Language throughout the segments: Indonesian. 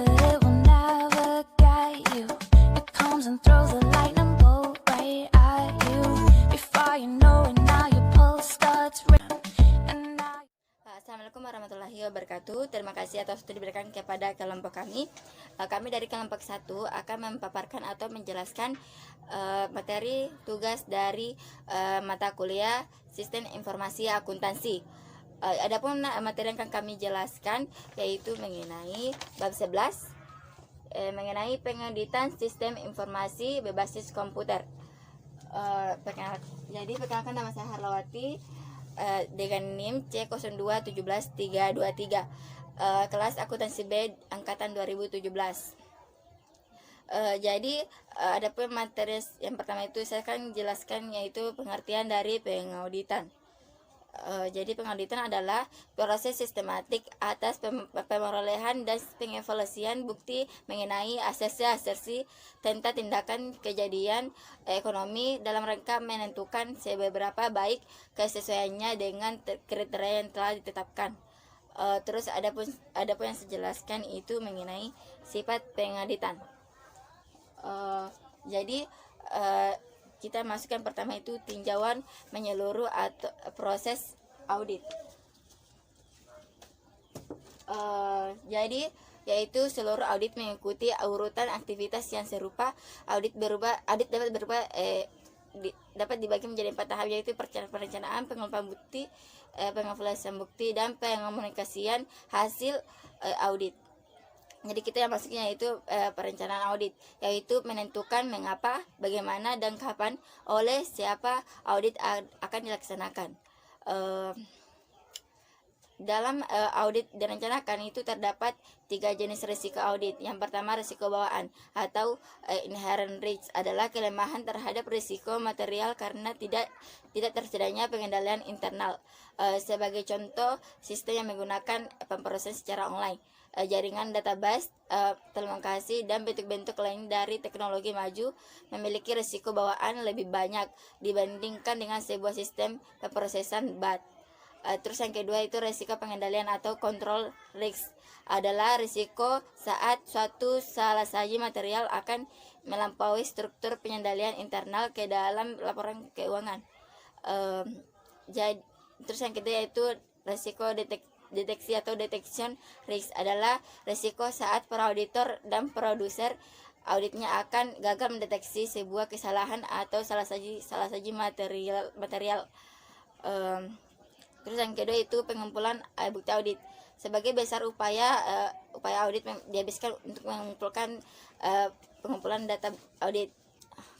but it will never get you. It comes and throws a lightning bolt right at you. Before you know it, now your pulse starts racing, and now. Assalamualaikum warahmatullahi wabarakatuh. Terima kasih atas waktu diberikan kepada kelompok kami. Kami dari kelompok 1 akan memaparkan atau menjelaskan materi tugas dari mata kuliah Sistem Informasi Akuntansi. Adapun materi yang akan kami jelaskan yaitu mengenai bab 11 mengenai pengeditan sistem informasi berbasis komputer. Jadi perkenalkan, nama saya Harlawati dengan NIM C0217323, kelas akuntansi B angkatan 2017. Jadi adapun materi yang pertama itu saya akan jelaskan yaitu pengertian dari pengauditan. Jadi pengauditan adalah proses sistematik atas pemerolehan dan pengevaluasian bukti mengenai asesi tentang tindakan kejadian ekonomi dalam rangka menentukan seberapa baik kesesuaiannya dengan kriteria yang telah ditetapkan. Terus adapun yang saya jelaskan itu mengenai sifat pengauditan. Jadi kita masukkan pertama itu tinjauan menyeluruh atau proses audit. Jadi yaitu seluruh audit mengikuti urutan aktivitas yang serupa. Audit dapat dibagi menjadi 4 tahap, yaitu perencanaan, pengumpulan bukti, pengevaluasian bukti, dan pengomunikasian hasil audit. Jadi kita yang masuknya yaitu perencanaan audit, yaitu menentukan mengapa, bagaimana, dan kapan, oleh siapa audit akan dilaksanakan. Dalam audit direncanakan itu terdapat 3 jenis risiko audit. Yang pertama, risiko bawaan atau inherent risk adalah kelemahan terhadap risiko material karena tidak tersedianya pengendalian internal. Sebagai contoh, sistem yang menggunakan pemrosesan secara online, jaringan database, telekomunikasi, dan bentuk-bentuk lain dari teknologi maju memiliki risiko bawaan lebih banyak dibandingkan dengan sebuah sistem pemrosesan BAT. Terus yang kedua itu risiko pengendalian atau control risk adalah risiko saat suatu salah saji material akan melampaui struktur pengendalian internal ke dalam laporan keuangan. Terus yang ketiga yaitu risiko deteksi atau detection risk adalah risiko saat para auditor dan produser auditnya akan gagal mendeteksi sebuah kesalahan atau salah saji material. Terus yang kedua itu pengumpulan bukti audit. Sebagai besar upaya audit dihabiskan untuk mengumpulkan pengumpulan data audit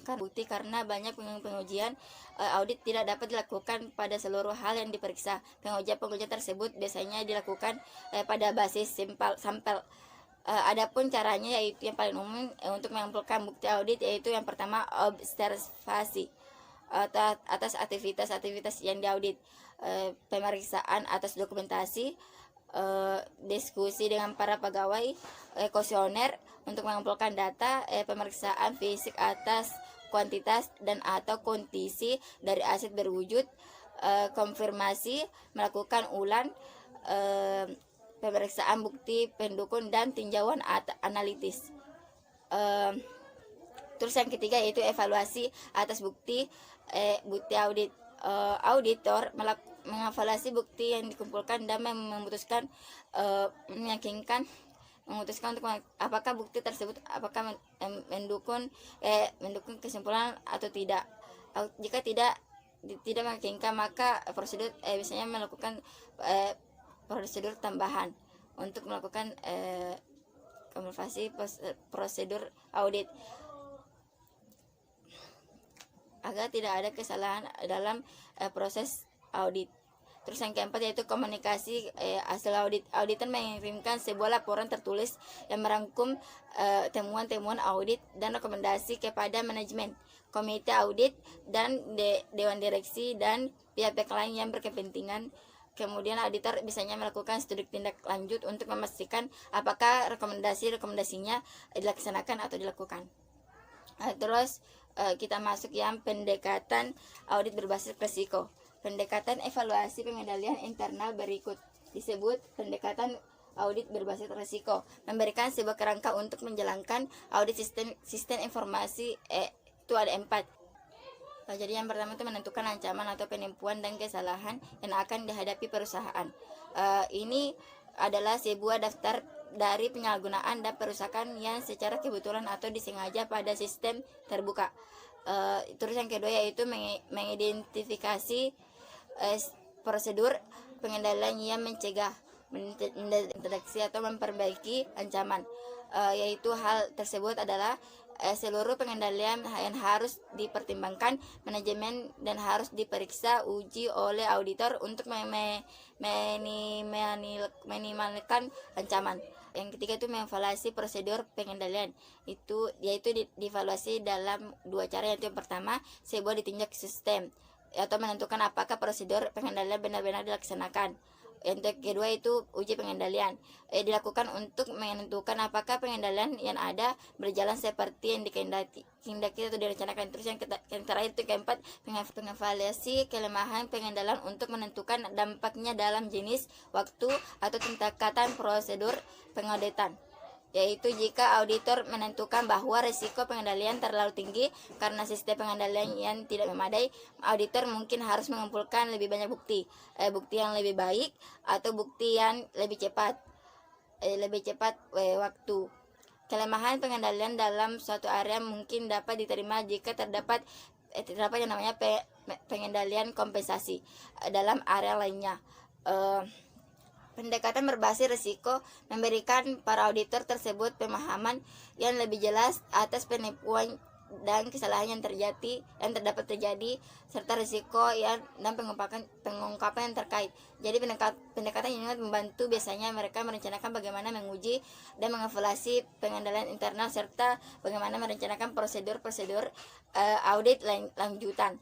bukti, karena banyak pengujian audit tidak dapat dilakukan pada seluruh hal yang diperiksa. Pengujian tersebut biasanya dilakukan pada basis sampel. Adapun caranya yaitu yang paling umum untuk mengumpulkan bukti audit yaitu yang pertama observasi atas aktivitas yang diaudit, pemeriksaan atas dokumentasi, diskusi dengan para pegawai, kuesioner untuk mengumpulkan data, pemeriksaan fisik atas kuantitas dan atau kondisi dari aset berwujud, konfirmasi, melakukan ulang, pemeriksaan bukti pendukung, dan tinjauan analitis. Terus yang ketiga yaitu evaluasi atas bukti audit. Auditor mengevaluasi bukti yang dikumpulkan dan memutuskan untuk apakah bukti tersebut mendukung kesimpulan atau tidak. Jika tidak meyakinkan, maka prosedur biasanya melakukan prosedur tambahan untuk melakukan konfirmasi prosedur audit agar tidak ada kesalahan dalam proses audit. Terus yang keempat yaitu komunikasi hasil audit. Auditor mengirimkan sebuah laporan tertulis yang merangkum temuan-temuan audit dan rekomendasi kepada manajemen, komite audit, dan dewan direksi dan pihak-pihak lain yang berkepentingan. Kemudian auditor biasanya melakukan studi tindak lanjut untuk memastikan apakah rekomendasinya dilaksanakan atau dilakukan. Terus kita masuk yang pendekatan audit berbasis risiko. Pendekatan evaluasi pengendalian internal berikut disebut pendekatan audit berbasis risiko, memberikan sebuah kerangka untuk menjalankan audit sistem informasi. Itu ada 4. Jadi yang pertama itu menentukan ancaman atau penipuan dan kesalahan yang akan dihadapi perusahaan. Ini adalah sebuah daftar dari penyalahgunaan dan perusakan yang secara kebetulan atau disengaja pada sistem terbuka. Terus yang kedua yaitu mengidentifikasi prosedur pengendalian yang mencegah, mendeteksi atau memperbaiki ancaman. Yaitu hal tersebut adalah seluruh pengendalian yang harus dipertimbangkan manajemen dan harus diperiksa uji oleh auditor untuk minimalkan ancaman. Yang ketiga itu mengevaluasi prosedur pengendalian. Yaitu dievaluasi dalam 2 cara. Yaitu yang pertama, sebuah ditinjak sistem atau menentukan apakah prosedur pengendalian benar-benar dilaksanakan. Yang kedua itu uji pengendalian, dilakukan untuk menentukan apakah pengendalian yang ada berjalan seperti yang dikehendaki atau direncanakan. Terus yang terakhir itu keempat, mengevaluasi kelemahan pengendalian untuk menentukan dampaknya dalam jenis, waktu, atau tingkatan prosedur pengauditan. Yaitu jika auditor menentukan bahwa risiko pengendalian terlalu tinggi karena sistem pengendalian yang tidak memadai, auditor mungkin harus mengumpulkan lebih banyak bukti yang lebih baik atau bukti yang lebih cepat waktu. Kelemahan pengendalian dalam suatu area mungkin dapat diterima jika terdapat yang namanya pengendalian kompensasi dalam area lainnya. Pendekatan berbasis risiko memberikan para auditor tersebut pemahaman yang lebih jelas atas penipuan dan kesalahan yang terdapat terjadi serta risiko dan pengungkapan yang terkait. Jadi pendekatan ini membantu biasanya mereka merencanakan bagaimana menguji dan mengevaluasi pengendalian internal serta bagaimana merencanakan prosedur audit lanjutan.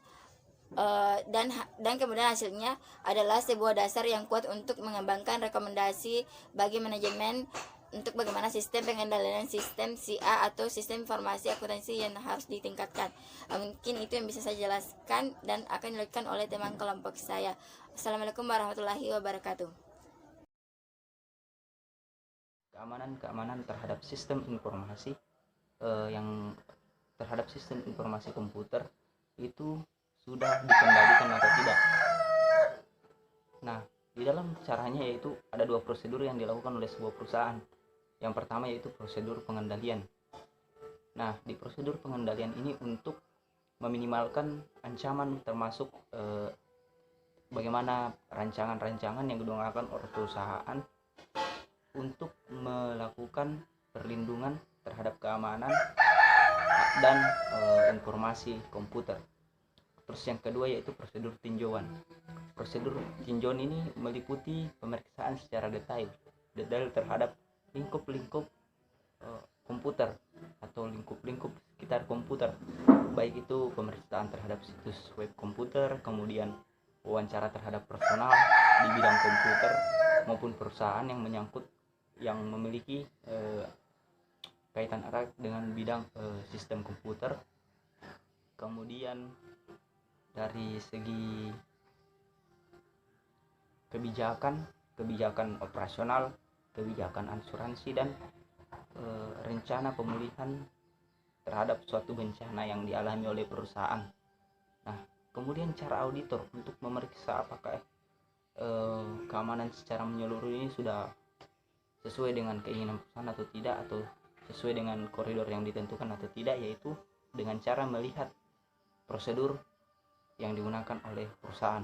Dan kemudian hasilnya adalah sebuah dasar yang kuat untuk mengembangkan rekomendasi bagi manajemen untuk bagaimana sistem pengendalian sistem CA atau sistem informasi akuntansi yang harus ditingkatkan. Mungkin itu yang bisa saya jelaskan dan akan dilakukan oleh teman kelompok saya. Assalamualaikum warahmatullahi wabarakatuh. Keamanan terhadap sistem informasi yang terhadap sistem informasi komputer itu sudah dikendalikan atau tidak. Nah, di dalam caranya yaitu ada 2 prosedur yang dilakukan oleh sebuah perusahaan. Yang pertama yaitu prosedur pengendalian. Nah, di prosedur pengendalian ini untuk meminimalkan ancaman termasuk bagaimana rancangan-rancangan yang digunakan oleh perusahaan untuk melakukan perlindungan terhadap keamanan dan informasi komputer. Terus yang kedua yaitu prosedur tinjauan. Prosedur tinjauan ini meliputi pemeriksaan secara detail terhadap lingkup-lingkup komputer atau lingkup-lingkup sekitar komputer, baik itu pemeriksaan terhadap situs web komputer, kemudian wawancara terhadap personal di bidang komputer maupun perusahaan yang memiliki kaitan erat dengan bidang sistem komputer. Kemudian dari segi kebijakan operasional, kebijakan asuransi, dan rencana pemulihan terhadap suatu bencana yang dialami oleh perusahaan. Nah, kemudian cara auditor untuk memeriksa apakah keamanan secara menyeluruh ini sudah sesuai dengan keinginan perusahaan atau tidak, atau sesuai dengan koridor yang ditentukan atau tidak, yaitu dengan cara melihat prosedur yang digunakan oleh perusahaan.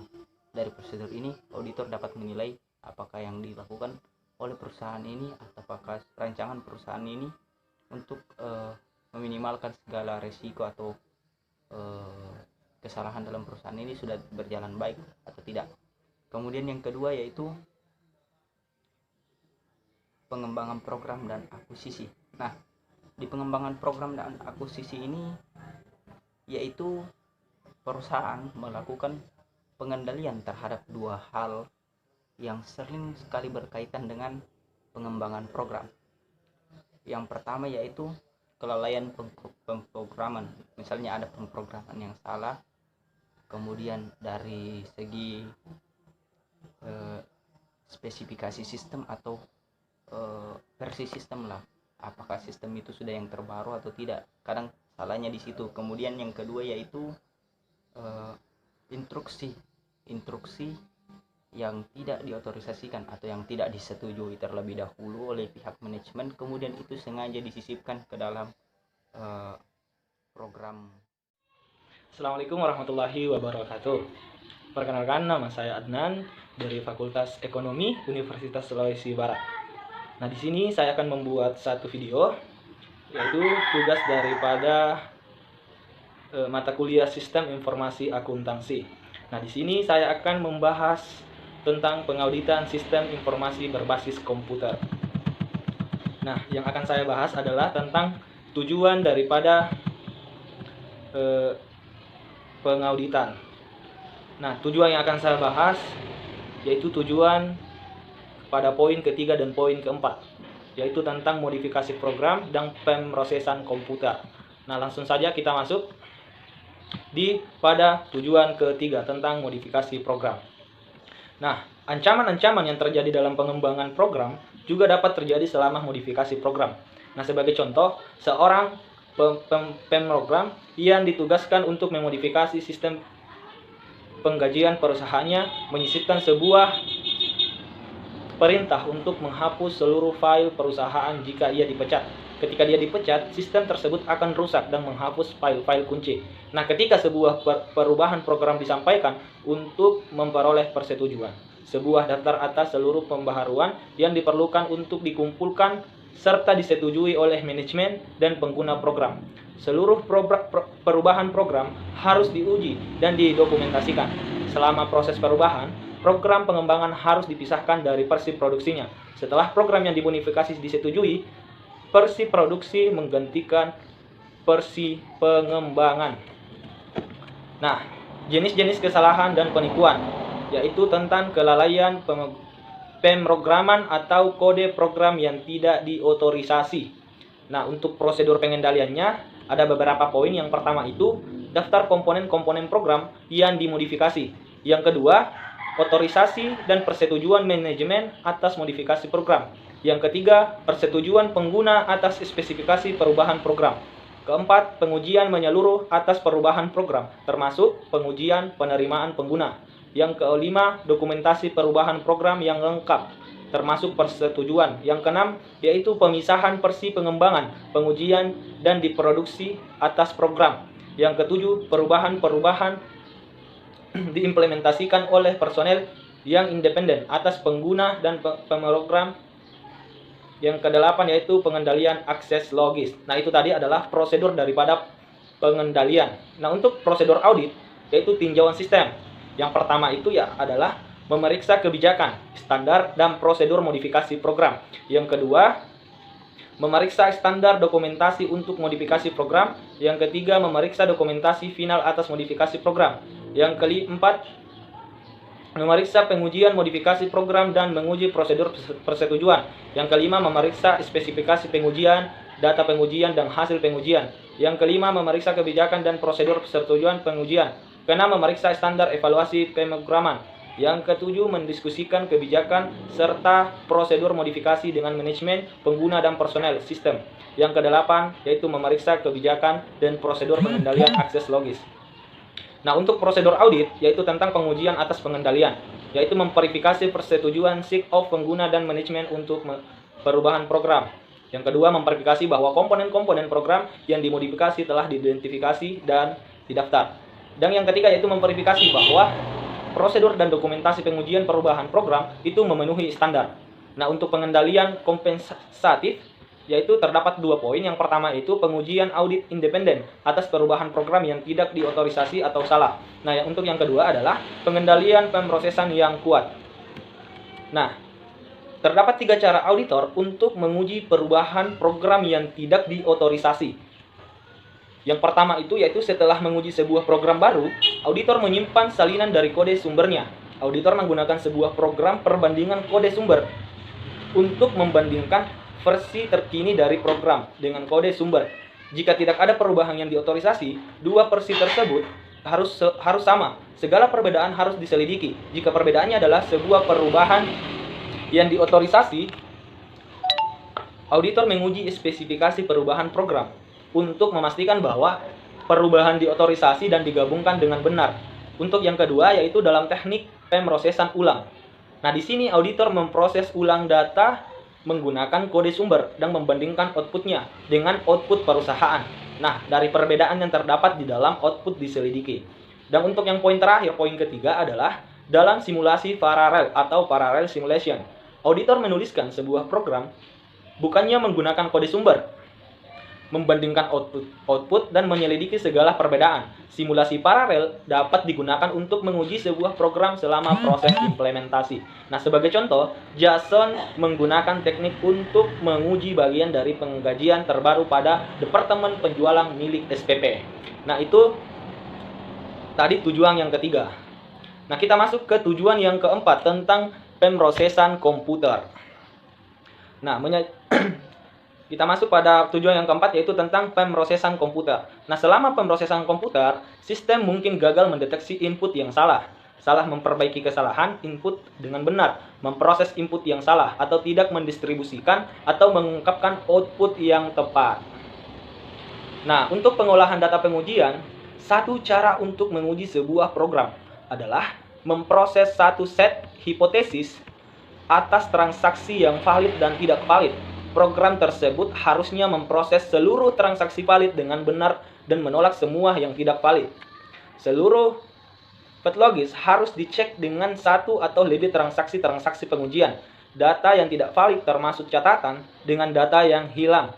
Dari prosedur ini, auditor dapat menilai apakah yang dilakukan oleh perusahaan ini atau apakah rancangan perusahaan ini untuk meminimalkan segala risiko atau kesalahan dalam perusahaan ini sudah berjalan baik atau tidak. Kemudian yang kedua yaitu pengembangan program dan akuisisi. Nah, di pengembangan program dan akuisisi ini yaitu perusahaan melakukan pengendalian terhadap 2 hal yang sering sekali berkaitan dengan pengembangan program. Yang pertama yaitu kelalaian pemrograman. Misalnya ada pemrograman yang salah, kemudian dari segi spesifikasi sistem atau versi sistem lah, apakah sistem itu sudah yang terbaru atau tidak. Kadang salahnya di situ. Kemudian yang kedua yaitu instruksi yang tidak diotorisasikan atau yang tidak disetujui terlebih dahulu oleh pihak manajemen, kemudian itu sengaja disisipkan ke dalam program. Assalamualaikum warahmatullahi wabarakatuh. Perkenalkan, nama saya Adnan dari Fakultas Ekonomi Universitas Sulawesi Barat. Nah, di sini saya akan membuat satu video, yaitu tugas daripada mata kuliah Sistem Informasi Akuntansi. Nah, di sini saya akan membahas tentang pengauditan sistem informasi berbasis komputer. Nah, yang akan saya bahas adalah tentang tujuan daripada pengauditan. Nah, tujuan yang akan saya bahas yaitu tujuan pada poin ketiga dan poin keempat, yaitu tentang modifikasi program dan pemrosesan komputer. Nah, langsung saja kita masuk pada tujuan ketiga tentang modifikasi program. Nah, ancaman-ancaman yang terjadi dalam pengembangan program juga dapat terjadi selama modifikasi program. Nah, sebagai contoh, seorang pemrogram yang ditugaskan untuk memodifikasi sistem penggajian perusahaannya menyisipkan sebuah perintah untuk menghapus seluruh file perusahaan jika ia dipecat. Ketika dia dipecat, sistem tersebut akan rusak dan menghapus file-file kunci. Nah, ketika sebuah perubahan program disampaikan untuk memperoleh persetujuan, sebuah daftar atas seluruh pembaharuan yang diperlukan untuk dikumpulkan serta disetujui oleh manajemen dan pengguna program. Seluruh perubahan program harus diuji dan didokumentasikan. Selama proses perubahan, program pengembangan harus dipisahkan dari versi produksinya. Setelah program yang dimodifikasi disetujui, versi produksi menggantikan versi pengembangan. Nah, jenis-jenis kesalahan dan penipuan, yaitu tentang kelalaian pemrograman atau kode program yang tidak diotorisasi. Nah, untuk prosedur pengendaliannya ada beberapa poin. Yang pertama itu daftar komponen-komponen program yang dimodifikasi. Yang kedua, otorisasi dan persetujuan manajemen atas modifikasi program. Yang ketiga, persetujuan pengguna atas spesifikasi perubahan program. Keempat, pengujian menyeluruh atas perubahan program, termasuk pengujian penerimaan pengguna. Yang kelima, dokumentasi perubahan program yang lengkap, termasuk persetujuan. Yang keenam, yaitu pemisahan versi pengembangan, pengujian, dan diproduksi atas program. Yang ketujuh, perubahan-perubahan diimplementasikan oleh personel yang independen atas pengguna dan pemrogram. Yang kedelapan, yaitu pengendalian akses logis. Nah, itu tadi adalah prosedur daripada pengendalian. Nah, untuk prosedur audit, yaitu tinjauan sistem. Yang pertama itu adalah memeriksa kebijakan, standar, dan prosedur modifikasi program. Yang kedua, memeriksa standar dokumentasi untuk modifikasi program. Yang ketiga, memeriksa dokumentasi final atas modifikasi program. Yang keempat, memeriksa pengujian modifikasi program dan menguji prosedur persetujuan. Yang kelima, memeriksa spesifikasi pengujian, data pengujian, dan hasil pengujian. Yang kelima, memeriksa kebijakan dan prosedur persetujuan pengujian. Keenam, memeriksa standar evaluasi pemrograman. Yang ketujuh, mendiskusikan kebijakan serta prosedur modifikasi dengan manajemen, pengguna, dan personel sistem. Yang kedelapan, yaitu memeriksa kebijakan dan prosedur pengendalian akses logis. Nah, untuk prosedur audit, yaitu tentang pengujian atas pengendalian, yaitu memverifikasi persetujuan sign-off pengguna dan manajemen untuk perubahan program. Yang kedua, memverifikasi bahwa komponen-komponen program yang dimodifikasi telah diidentifikasi dan didaftar. Dan yang ketiga, yaitu memverifikasi bahwa prosedur dan dokumentasi pengujian perubahan program itu memenuhi standar. Nah, untuk pengendalian kompensatif, yaitu terdapat dua poin. Yang pertama itu pengujian audit independen atas perubahan program yang tidak diotorisasi atau salah. Nah, untuk yang kedua adalah pengendalian pemrosesan yang kuat. Nah, terdapat 3 cara auditor untuk menguji perubahan program yang tidak diotorisasi. Yang pertama itu yaitu setelah menguji sebuah program baru, auditor menyimpan salinan dari kode sumbernya. Auditor menggunakan sebuah program perbandingan kode sumber untuk membandingkan versi terkini dari program dengan kode sumber. Jika tidak ada perubahan yang diotorisasi, dua versi tersebut harus sama. Segala perbedaan harus diselidiki. Jika perbedaannya adalah sebuah perubahan yang diotorisasi, auditor menguji spesifikasi perubahan program untuk memastikan bahwa perubahan diotorisasi dan digabungkan dengan benar. Untuk yang kedua yaitu dalam teknik pemrosesan ulang. Nah, di sini auditor memproses ulang data menggunakan kode sumber dan membandingkan outputnya dengan output perusahaan. Nah, dari perbedaan yang terdapat di dalam output diselidiki. Dan untuk yang poin terakhir, poin ketiga adalah dalam simulasi paralel atau parallel simulation. Auditor menuliskan sebuah program bukannya menggunakan kode sumber, membandingkan output dan menyelidiki segala perbedaan. Simulasi paralel dapat digunakan untuk menguji sebuah program selama proses implementasi. Nah, sebagai contoh, Jason menggunakan teknik untuk menguji bagian dari penggajian terbaru pada Departemen Penjualan milik SPP. Nah, itu tadi tujuan yang ketiga. Nah, kita masuk ke tujuan yang keempat tentang pemrosesan komputer. Nah, kita masuk pada tujuan yang keempat yaitu tentang pemrosesan komputer. Nah, selama pemrosesan komputer, sistem mungkin gagal mendeteksi input yang salah, memperbaiki kesalahan input dengan benar, memproses input yang salah, atau tidak mendistribusikan atau mengungkapkan output yang tepat. Nah, untuk pengolahan data pengujian, satu cara untuk menguji sebuah program adalah memproses satu set hipotesis atas transaksi yang valid dan tidak valid. Program tersebut harusnya memproses seluruh transaksi valid dengan benar dan menolak semua yang tidak valid. Seluruh path-logis harus dicek dengan satu atau lebih transaksi-transaksi pengujian. Data yang tidak valid termasuk catatan dengan data yang hilang.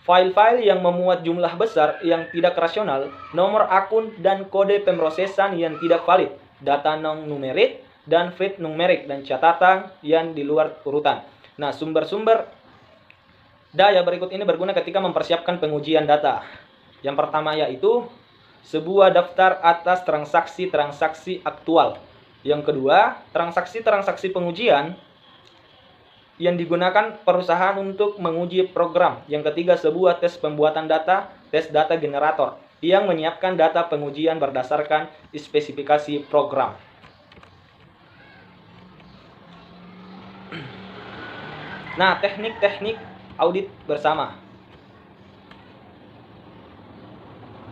File-file yang memuat jumlah besar yang tidak rasional, nomor akun dan kode pemrosesan yang tidak valid, data non-numerik dan feed numerik, dan catatan yang di luar urutan. Nah, sumber-sumber daya berikut ini berguna ketika mempersiapkan pengujian data. Yang pertama yaitu sebuah daftar atas transaksi-transaksi aktual. Yang kedua, transaksi-transaksi pengujian yang digunakan perusahaan untuk menguji program. Yang ketiga, sebuah tes pembuatan data, tes data generator, yang menyiapkan data pengujian berdasarkan spesifikasi program. Nah, teknik-teknik audit bersama.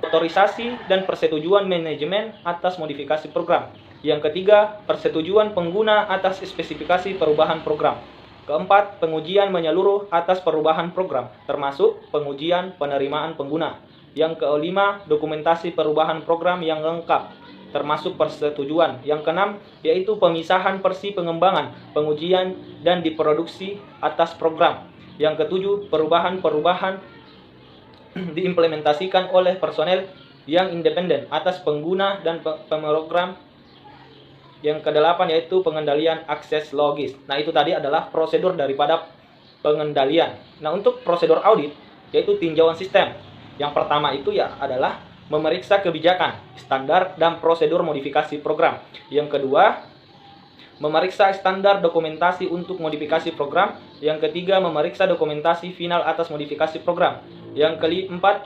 Otorisasi dan persetujuan manajemen atas modifikasi program. Yang ketiga, persetujuan pengguna atas spesifikasi perubahan program. Keempat, pengujian menyeluruh atas perubahan program, termasuk pengujian penerimaan pengguna. Yang kelima, dokumentasi perubahan program yang lengkap, termasuk persetujuan. Yang keenam, yaitu pemisahan versi pengembangan, pengujian, dan diproduksi atas program. Yang ketujuh, perubahan-perubahan diimplementasikan oleh personel yang independen atas pengguna dan pemrogram. Yang kedelapan yaitu pengendalian akses logis. Nah, itu tadi adalah prosedur daripada pengendalian. Nah, untuk prosedur audit yaitu tinjauan sistem. Yang pertama itu ya adalah memeriksa kebijakan, standar, dan prosedur modifikasi program. Yang kedua, memeriksa standar dokumentasi untuk modifikasi program. Yang ketiga, memeriksa dokumentasi final atas modifikasi program. Yang keempat,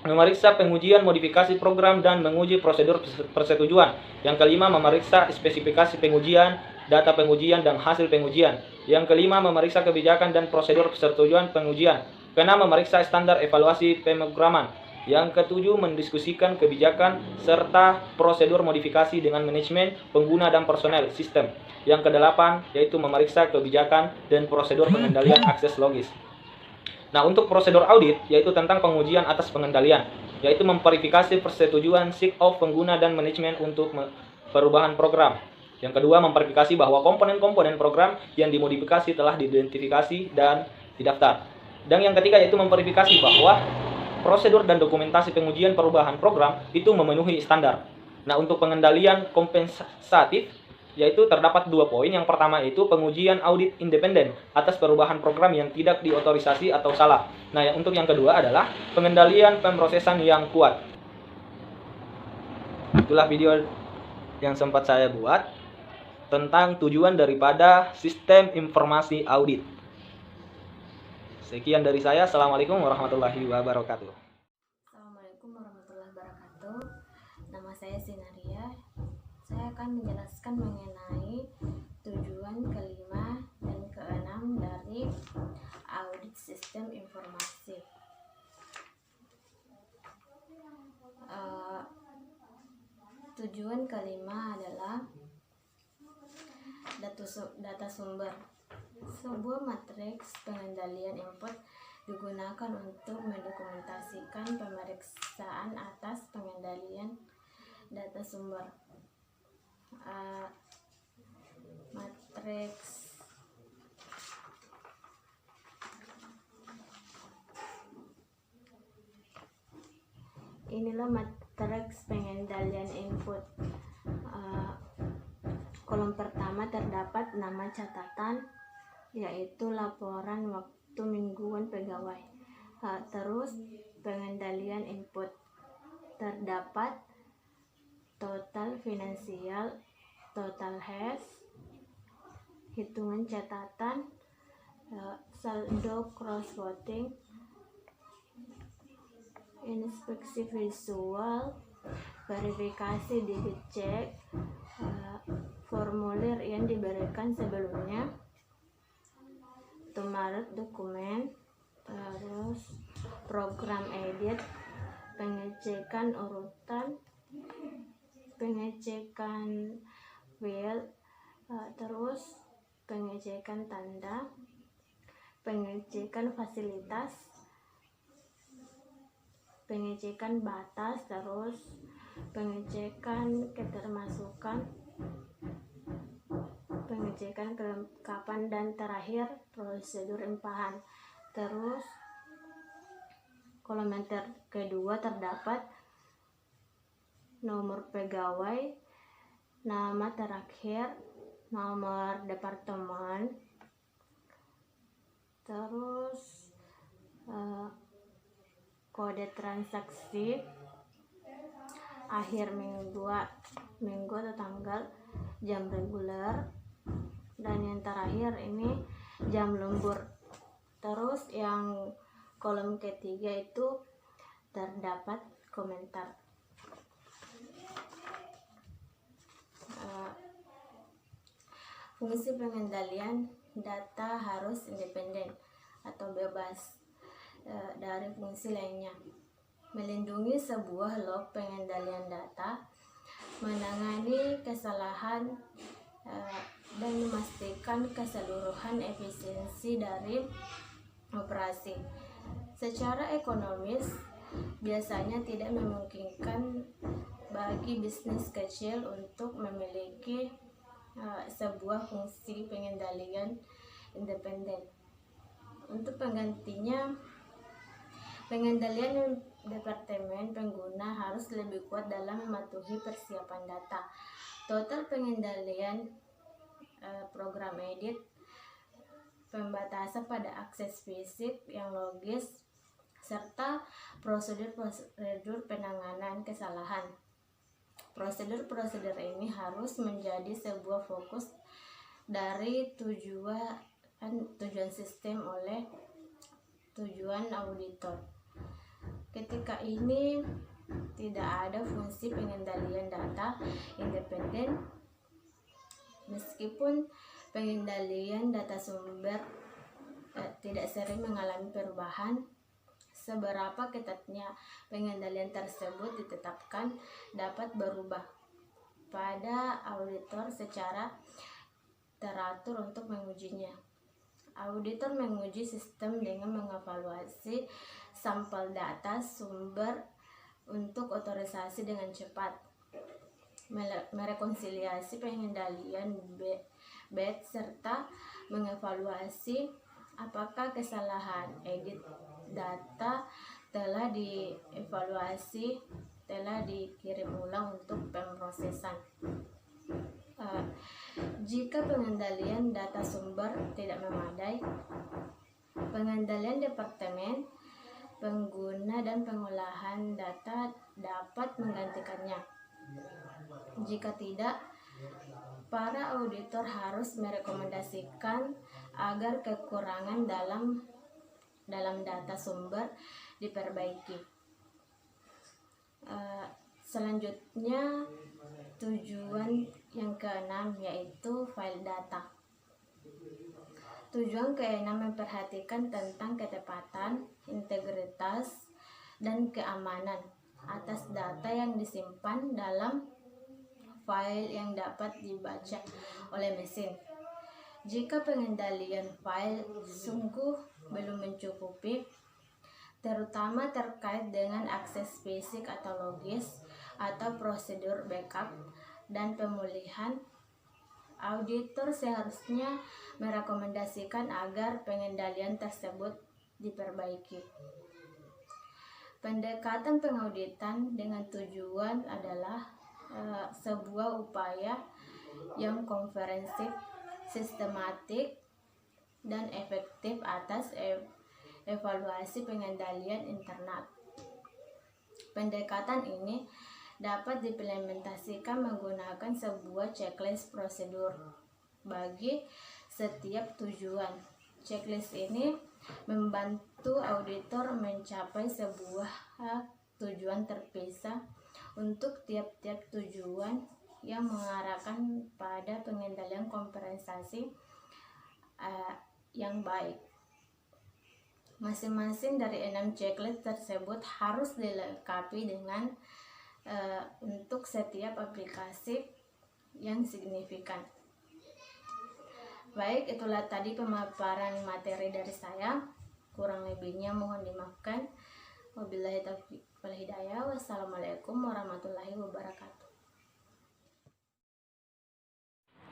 memeriksa pengujian modifikasi program dan menguji prosedur persetujuan. Yang kelima, memeriksa spesifikasi pengujian, data pengujian, dan hasil pengujian. Yang kelima, memeriksa kebijakan dan prosedur persetujuan pengujian. Keenam, memeriksa standar evaluasi pemrograman. Yang ketujuh, mendiskusikan kebijakan serta prosedur modifikasi dengan manajemen, pengguna, dan personel sistem. Yang kedelapan, yaitu memeriksa kebijakan dan prosedur pengendalian akses logis. Nah, untuk prosedur audit, yaitu tentang pengujian atas pengendalian, yaitu memverifikasi persetujuan sign-off pengguna dan manajemen untuk perubahan program. Yang kedua, memverifikasi bahwa komponen-komponen program yang dimodifikasi telah diidentifikasi dan didaftar. Dan yang ketiga, yaitu memverifikasi bahwa prosedur dan dokumentasi pengujian perubahan program itu memenuhi standar. Nah, untuk pengendalian kompensatif, yaitu terdapat 2 poin. Yang pertama itu pengujian audit independen atas perubahan program yang tidak diotorisasi atau salah. Nah, untuk yang kedua adalah pengendalian pemrosesan yang kuat. Itulah video yang sempat saya buat tentang tujuan daripada sistem informasi audit. Sekian dari saya. Assalamualaikum warahmatullahi wabarakatuh. Assalamualaikum warahmatullahi wabarakatuh. Nama saya Sinaria. Saya akan menjelaskan mengenai tujuan kelima dan keenam dari sistem informasi. Tujuan kelima adalah data sumber. Sebuah matriks pengendalian input digunakan untuk mendokumentasikan pemeriksaan atas pengendalian data sumber. Matriks inilah matriks pengendalian input. Kolom pertama terdapat nama catatan, yaitu laporan waktu mingguan pegawai. Terus pengendalian input terdapat total finansial, total hash, hitungan catatan, saldo cross voting, inspeksi visual, verifikasi digit check, formulir yang diberikan sebelumnya, tumaret dokumen, terus program edit, pengecekan urutan, pengecekan file, terus pengecekan tanda, pengecekan fasilitas, pengecekan batas, terus pengecekan ketermasukan, pengecekan kelengkapan, dan terakhir prosedur limpahan. Terus kolom kedua terdapat nomor pegawai, nama terakhir, nomor departemen, terus kode transaksi, akhir minggu atau tanggal, jam reguler, dan yang terakhir ini jam lembur. Terus yang kolom ketiga itu terdapat komentar. Fungsi pengendalian data harus independen atau bebas dari fungsi lainnya. Melindungi sebuah log pengendalian data, menangani kesalahan, dan memastikan keseluruhan efisiensi dari operasi. Secara ekonomis, biasanya tidak memungkinkan bagi bisnis kecil untuk memiliki sebuah fungsi pengendalian independen. Untuk penggantinya, pengendalian departemen pengguna harus lebih kuat dalam mematuhi persiapan data. Total pengendalian program edit, pembatasan pada akses fisik yang logis, serta prosedur penanganan kesalahan. Prosedur ini harus menjadi sebuah fokus dari tujuan sistem oleh tujuan auditor. Ketika ini tidak ada fungsi pengendalian data independen, meskipun pengendalian data sumber tidak sering mengalami perubahan. Seberapa ketatnya pengendalian tersebut ditetapkan dapat berubah pada auditor secara teratur untuk mengujinya. Auditor menguji sistem dengan mengevaluasi sampel data sumber untuk otorisasi dengan cepat, merekonsiliasi pengendalian batch, serta mengevaluasi apakah kesalahan edit data telah dievaluasi, telah dikirim ulang untuk pemrosesan. Jika pengendalian data sumber tidak memadai, pengendalian departemen, pengguna, dan pengolahan data dapat menggantikannya. Jika tidak, para auditor harus merekomendasikan agar kekurangan dalam data sumber diperbaiki. Selanjutnya, tujuan yang keenam yaitu file data. Tujuan keenam memperhatikan tentang ketepatan, integritas, dan keamanan atas data yang disimpan dalam file yang dapat dibaca oleh mesin. Jika pengendalian file sungguh belum mencukupi, terutama terkait dengan akses fisik atau logis atau prosedur backup dan pemulihan, auditor seharusnya merekomendasikan agar pengendalian tersebut diperbaiki. Pendekatan pengauditan dengan tujuan adalah sebuah upaya yang komprehensif, sistematik, dan efektif atas evaluasi pengendalian internal. Pendekatan ini dapat diimplementasikan menggunakan sebuah checklist prosedur bagi setiap tujuan. Checklist ini membantu auditor mencapai sebuah tujuan terpisah untuk tiap-tiap tujuan yang mengarahkan pada pengendalian kompensasi yang baik. Masing-masing dari 6 checklist tersebut harus dilengkapi dengan untuk setiap aplikasi yang signifikan. Baik, itulah tadi pemaparan materi dari saya. Kurang lebihnya mohon dimaafkan. Wabillahi taufiq wal hidayah. Wassalamualaikum warahmatullahi wabarakatuh.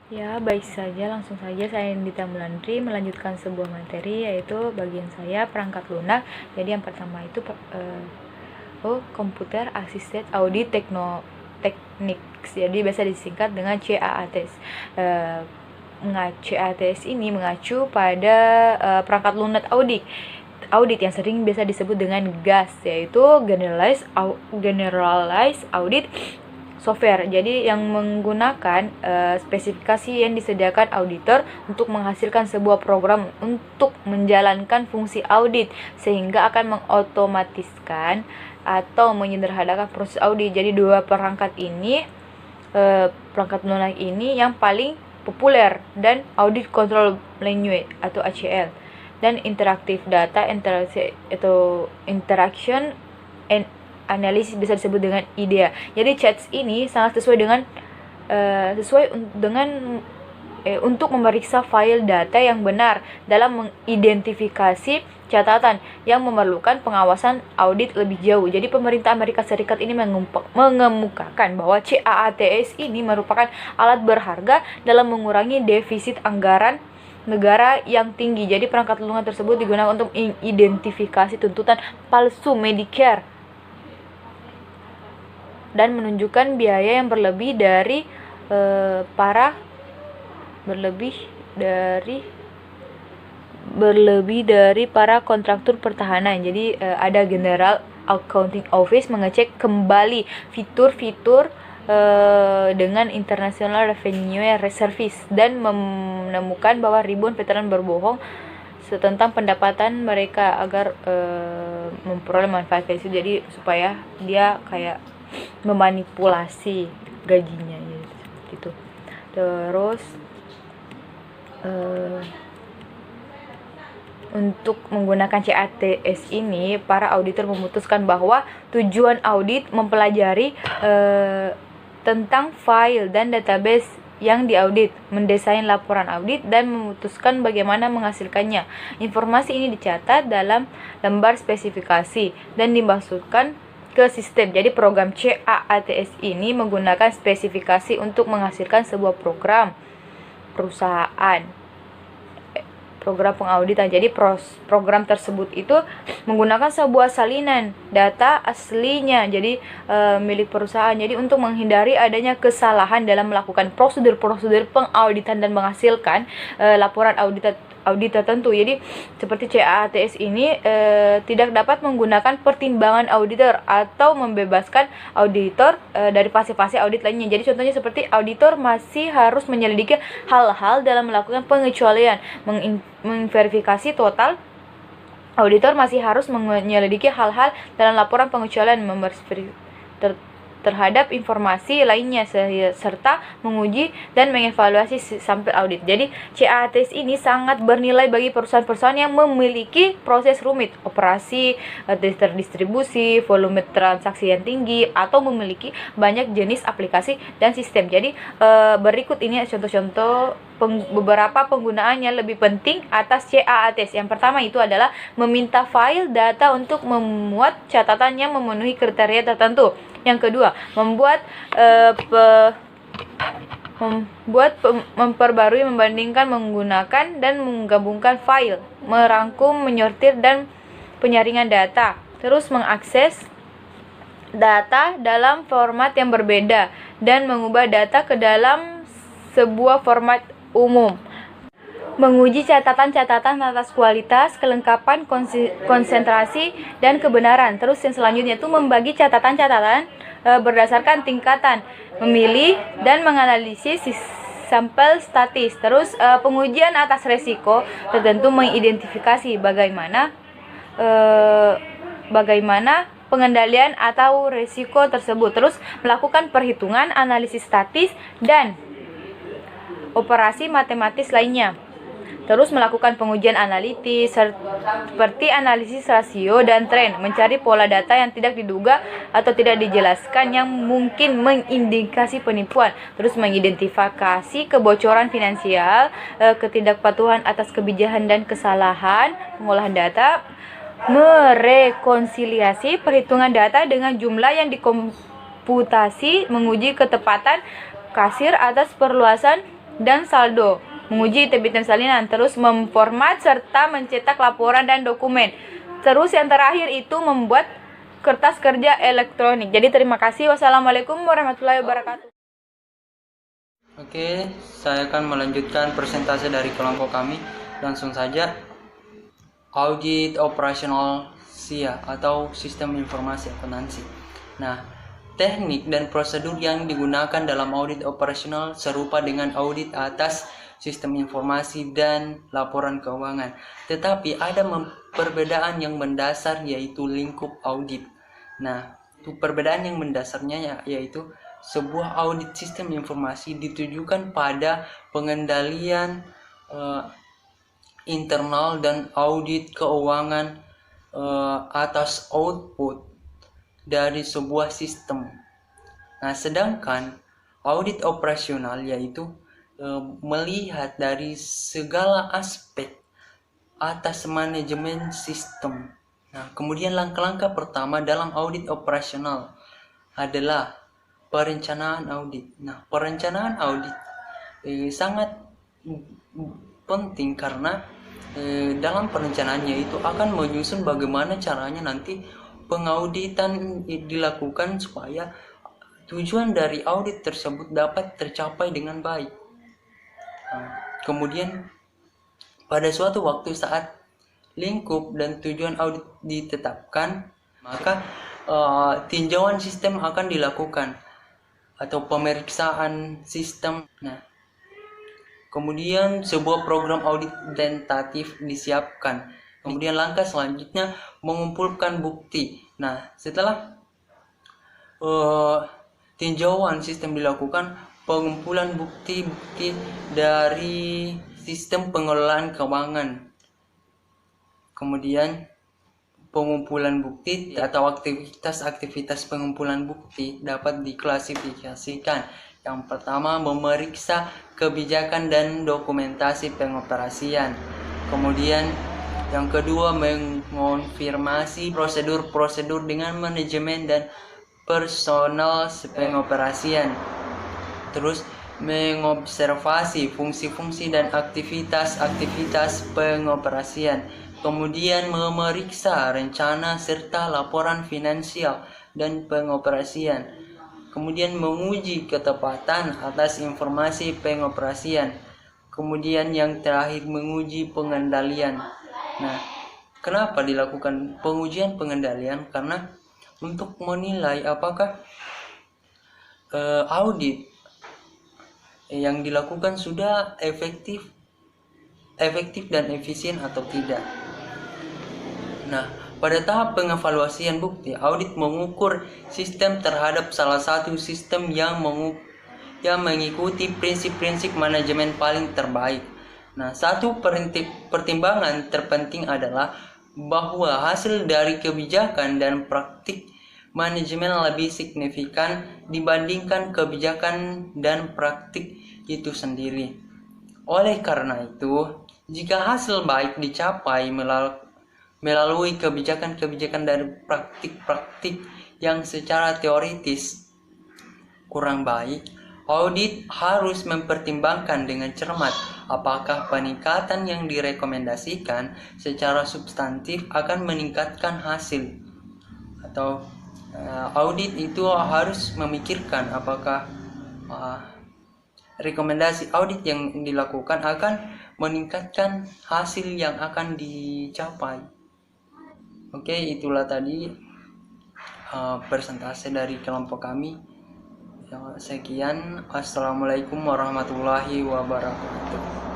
Ya, baik saja, langsung saja saya Nindita Mulandri melanjutkan sebuah materi, yaitu bagian saya perangkat lunak. Jadi yang pertama itu Computer Assisted Audit Techniques, jadi biasa disingkat dengan CAATS. CAATS ini mengacu pada perangkat lunak audit yang sering biasa disebut dengan GAS, yaitu Generalized Audit Software. Jadi yang menggunakan spesifikasi yang disediakan auditor untuk menghasilkan sebuah program untuk menjalankan fungsi audit, sehingga akan mengotomatiskan atau menyederhanakan proses audit. Jadi dua perangkat ini, perangkat lunak ini yang paling populer, dan Audit Control Language atau ACL, dan Interactive Data Interaction and Analysis bisa disebut dengan IDEA. Jadi CAATS ini sangat sesuai dengan untuk memeriksa file data yang benar dalam mengidentifikasi catatan yang memerlukan pengawasan audit lebih jauh. Jadi pemerintah Amerika Serikat ini mengemukakan bahwa CAATS ini merupakan alat berharga dalam mengurangi defisit anggaran negara yang tinggi. Jadi perangkat lunak tersebut digunakan untuk mengidentifikasi tuntutan palsu Medicare dan menunjukkan biaya yang berlebih dari para kontraktur pertahanan. Jadi ada General Accounting Office mengecek kembali fitur-fitur dengan International Revenue Service dan menemukan bahwa ribuan veteran berbohong tentang pendapatan mereka agar memperoleh manfaat itu. Jadi supaya dia kayak memanipulasi gajinya gitu. Terus untuk menggunakan CAATS ini, para auditor memutuskan bahwa tujuan audit mempelajari tentang file dan database yang diaudit, mendesain laporan audit, dan memutuskan bagaimana menghasilkannya. Informasi ini dicatat dalam lembar spesifikasi dan dimasukkan ke sistem. Jadi program CAATS ini menggunakan spesifikasi untuk menghasilkan sebuah program perusahaan, program pengauditan. Jadi program tersebut itu menggunakan sebuah salinan data aslinya, jadi milik perusahaan. Jadi untuk menghindari adanya kesalahan dalam melakukan prosedur-prosedur pengauditan dan menghasilkan laporan audit tertentu. Jadi seperti CAATS ini tidak dapat menggunakan pertimbangan auditor atau membebaskan auditor dari fase-fase audit lainnya. Jadi contohnya seperti auditor masih harus menyelidiki hal-hal dalam melakukan pengecualian, memverifikasi total. Auditor masih harus menyelidiki hal-hal dalam laporan pengecualian, terhadap informasi lainnya serta menguji dan mengevaluasi sampel audit. Jadi CAATS ini sangat bernilai bagi perusahaan-perusahaan yang memiliki proses rumit, operasi terdistribusi, volume transaksi yang tinggi, atau memiliki banyak jenis aplikasi dan sistem. Jadi berikut ini contoh-contoh beberapa penggunaan yang lebih penting atas CAATS. Yang pertama itu adalah meminta file data untuk memuat catatan yang memenuhi kriteria tertentu. Yang kedua, memperbarui, membandingkan, menggunakan dan menggabungkan file, merangkum, menyortir dan penyaringan data. Terus mengakses data dalam format yang berbeda dan mengubah data ke dalam sebuah format umum. Menguji catatan-catatan atas kualitas, kelengkapan, konsentrasi, dan kebenaran. Terus yang selanjutnya itu membagi catatan-catatan berdasarkan tingkatan, memilih dan menganalisis sampel statis. Terus pengujian atas resiko tertentu, mengidentifikasi bagaimana pengendalian atau resiko tersebut. Terus melakukan perhitungan, analisis statis, dan operasi matematis lainnya. Terus melakukan pengujian analitis seperti analisis rasio dan tren, mencari pola data yang tidak diduga atau tidak dijelaskan yang mungkin mengindikasi penipuan. Terus mengidentifikasi kebocoran finansial, ketidakpatuhan atas kebijakan dan kesalahan pengolahan data, merekonsiliasi perhitungan data dengan jumlah yang dikomputasi, menguji ketepatan kasir atas perluasan dan saldo, menguji integritas salinan, terus memformat serta mencetak laporan dan dokumen. Terus yang terakhir itu membuat kertas kerja elektronik. Jadi terima kasih. Wassalamualaikum warahmatullahi wabarakatuh. Oke, saya akan melanjutkan presentasi dari kelompok kami. Langsung saja. Audit operasional SIA atau Sistem Informasi Akuntansi. Nah, teknik dan prosedur yang digunakan dalam audit operasional serupa dengan audit atas sistem informasi dan laporan keuangan. Tetapi ada perbedaan yang mendasar, yaitu lingkup audit. Nah, perbedaan yang mendasarnya yaitu sebuah audit sistem informasi ditujukan pada pengendalian internal dan audit keuangan atas output dari sebuah sistem. Nah, sedangkan audit operasional yaitu melihat dari segala aspek atas manajemen sistem. Nah, kemudian langkah-langkah pertama dalam audit operasional adalah perencanaan audit. Nah, perencanaan audit sangat penting karena dalam perencanaannya itu akan menyusun bagaimana caranya nanti pengauditan dilakukan supaya tujuan dari audit tersebut dapat tercapai dengan baik. Kemudian pada suatu waktu saat lingkup dan tujuan audit ditetapkan, maka tinjauan sistem akan dilakukan atau pemeriksaan sistem. Nah, kemudian sebuah program audit tentatif disiapkan. Kemudian langkah selanjutnya mengumpulkan bukti. Nah, setelah tinjauan sistem dilakukan, pengumpulan bukti-bukti dari sistem pengelolaan keuangan. Kemudian pengumpulan bukti atau aktivitas pengumpulan bukti dapat diklasifikasikan. Yang pertama, memeriksa kebijakan dan dokumentasi pengoperasian. Kemudian yang kedua, mengonfirmasi prosedur-prosedur dengan manajemen dan personal pengoperasian. Terus mengobservasi fungsi-fungsi dan aktivitas-aktivitas pengoperasian. Kemudian memeriksa rencana serta laporan finansial dan pengoperasian. Kemudian menguji ketepatan atas informasi pengoperasian. Kemudian yang terakhir, menguji pengendalian. Nah, kenapa dilakukan pengujian pengendalian? Karena untuk menilai apakah audit yang dilakukan sudah efektif dan efisien atau tidak. Nah, pada tahap pengevaluasian bukti, audit mengukur sistem terhadap salah satu sistem yang mengikuti prinsip-prinsip manajemen paling terbaik. Nah, satu pertimbangan terpenting adalah bahwa hasil dari kebijakan dan praktik manajemen lebih signifikan dibandingkan kebijakan dan praktik itu sendiri. Oleh karena itu, jika hasil baik dicapai melalui kebijakan-kebijakan dan praktik-praktik yang secara teoritis kurang baik, audit harus mempertimbangkan dengan cermat apakah peningkatan yang direkomendasikan secara substantif akan meningkatkan hasil, atau audit itu harus memikirkan apakah rekomendasi audit yang dilakukan akan meningkatkan hasil yang akan dicapai. Oke, itulah tadi persentase dari kelompok kami. Sekian, assalamualaikum warahmatullahi wabarakatuh.